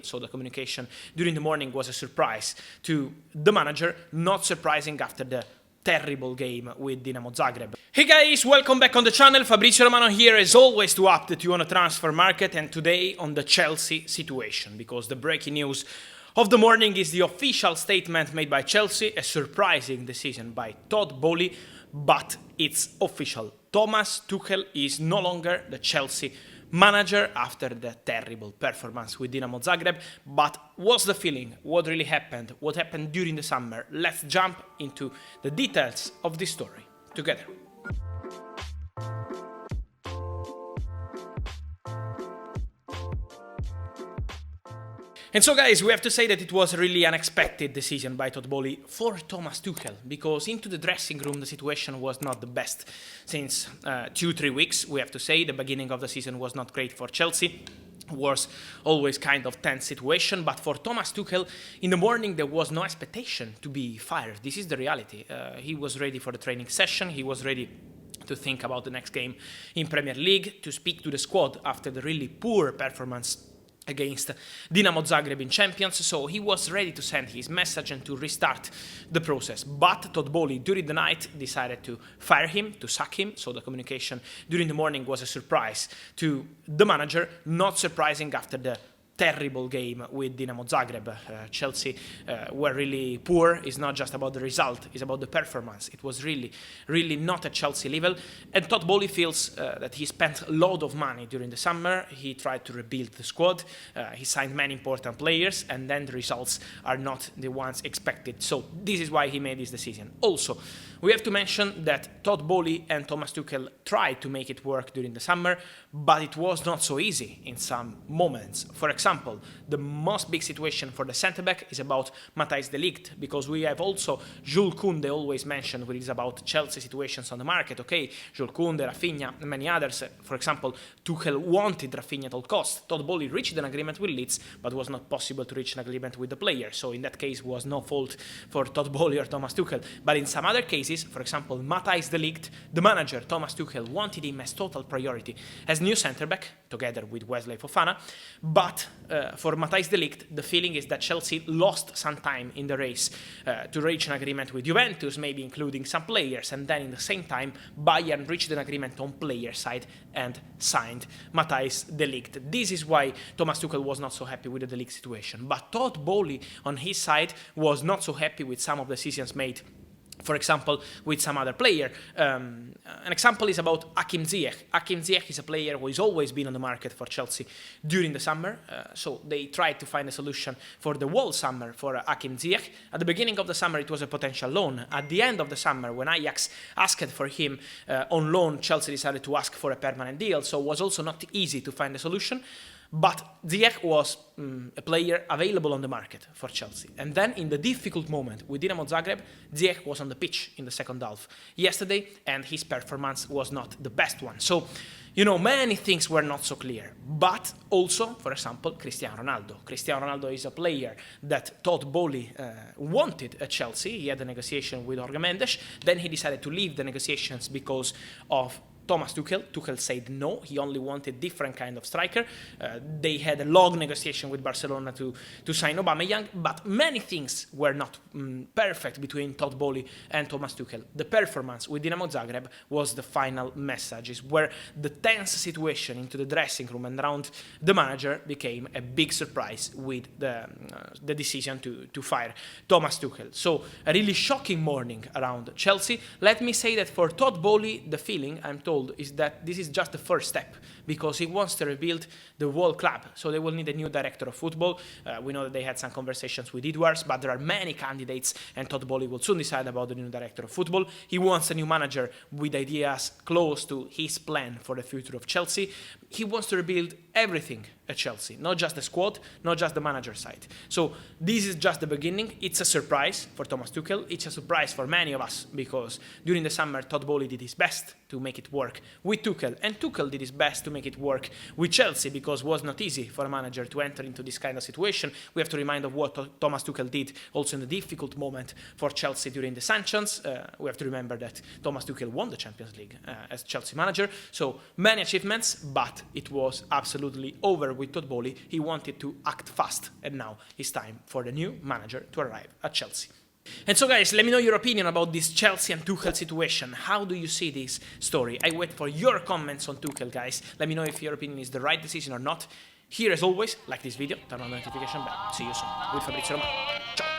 so the communication during the morning was a surprise to the manager, not surprising after the terrible game with Dinamo Zagreb. Hey guys, welcome back on the channel. Fabrizio Romano here as always to update you on the transfer market and today on the Chelsea situation, because the breaking news of the morning is the official statement made by Chelsea, a surprising decision by Todd Boehly, but it's official. Thomas Tuchel is no longer the Chelsea manager after the terrible performance with Dinamo Zagreb. But what's the feeling? What really happened? What happened during the summer? Let's jump into the details of this story together. And so guys, we have to say that it was a really unexpected decision by Todd Boehly for Thomas Tuchel, because into the dressing room the situation was not the best since 2-3 weeks. We have to say the beginning of the season was not great for Chelsea. Was always kind of tense situation, but for Thomas Tuchel in the morning there was no expectation to be fired. This is the reality. He was ready for the training session, he was ready to think about the next game in Premier League, to speak to the squad after the really poor performance against Dinamo Zagreb in Champions, so he was ready to send his message and to restart the process. But Todd Boehly during the night decided to fire him, to sack him, so the communication during the morning was a surprise to the manager, not surprising after the terrible game with Dinamo Zagreb. Chelsea were really poor. It's not just about the result, it's about the performance. It was really not at Chelsea level. And Todd Boehly feels that he spent a lot of money during the summer. He tried to rebuild the squad. He signed many important players, and then the results are not the ones expected. So this is why he made this decision. Also, we have to mention that Todd Boehly and Thomas Tuchel tried to make it work during the summer, but it was not so easy in some moments. For example, the most big situation for the centre-back is about Matthijs de Ligt, because we have also Jules Koundé always mentioned when it's about Chelsea situations on the market. Okay, Jules Koundé, Rafinha, and many others. For example, Tuchel wanted Rafinha at all costs. Todd Boehly reached an agreement with Leeds, but was not possible to reach an agreement with the player. So in that case, was no fault for Todd Boehly or Thomas Tuchel. But in some other cases, for example, Matthijs de Ligt, the manager, Thomas Tuchel, wanted him as total priority as new centre-back, together with Wesley Fofana. But for Matthijs de Ligt, the feeling is that Chelsea lost some time in the race to reach an agreement with Juventus, maybe including some players, and then in the same time, Bayern reached an agreement on player side and signed Matthijs de Ligt. This is why Thomas Tuchel was not so happy with the de Ligt situation. But Todd Boehly, on his side, was not so happy with some of the decisions made, for example, with some other player. An example is about Hakim Ziyech. Hakim Ziyech is a player who has always been on the market for Chelsea during the summer, so they tried to find a solution for the whole summer for Hakim Ziyech. At the beginning of the summer it was a potential loan. At the end of the summer, when Ajax asked for him on loan, Chelsea decided to ask for a permanent deal, so it was also not easy to find a solution. But Ziyech was a player available on the market for Chelsea. And then in the difficult moment with Dinamo Zagreb, Ziyech was on the pitch in the second half yesterday, and his performance was not the best one. So, many things were not so clear. But also, for example, Cristiano Ronaldo. Cristiano Ronaldo is a player that Todd Boehly wanted at Chelsea. He had a negotiation with Jorge Mendes. Then he decided to leave the negotiations because of Thomas Tuchel. Tuchel said no, he only wanted different kind of striker. They had a long negotiation with Barcelona to sign Aubameyang, but many things were not perfect between Todd Boehly and Thomas Tuchel. The performance with Dinamo Zagreb was the final message, is where the tense situation into the dressing room and around the manager became a big surprise with the decision to fire Thomas Tuchel. So a really shocking morning around Chelsea. Let me say that for Todd Boehly, the feeling, I'm told, is that this is just the first step, because he wants to rebuild the whole club. So they will need a new director of football. We know that they had some conversations with Edwards, but there are many candidates, and Todd Boehly will soon decide about the new director of football. He wants a new manager with ideas close to his plan for the future of Chelsea. He wants to rebuild everything at Chelsea, not just the squad, not just the manager side. So this is just the beginning. It's a surprise for Thomas Tuchel. It's a surprise for many of us, because during the summer Todd Boehly did his best to make it work with Tuchel, and Tuchel did his best to make it work with Chelsea, because it was not easy for a manager to enter into this kind of situation. We have to remind of what Thomas Tuchel did also in the difficult moment for Chelsea during the sanctions. We have to remember that Thomas Tuchel won the Champions League as Chelsea manager. So many achievements, but it was absolutely absolutely over with Todd Bowley. He wanted to act fast, and now it's time for the new manager to arrive at Chelsea. And so guys, let me know your opinion about this Chelsea and Tuchel situation. How do you see this story? I wait for your comments on Tuchel, guys. Let me know if your opinion is the right decision or not. Here, as always, like this video, turn on the notification bell. See you soon with Fabrizio Romano. Ciao!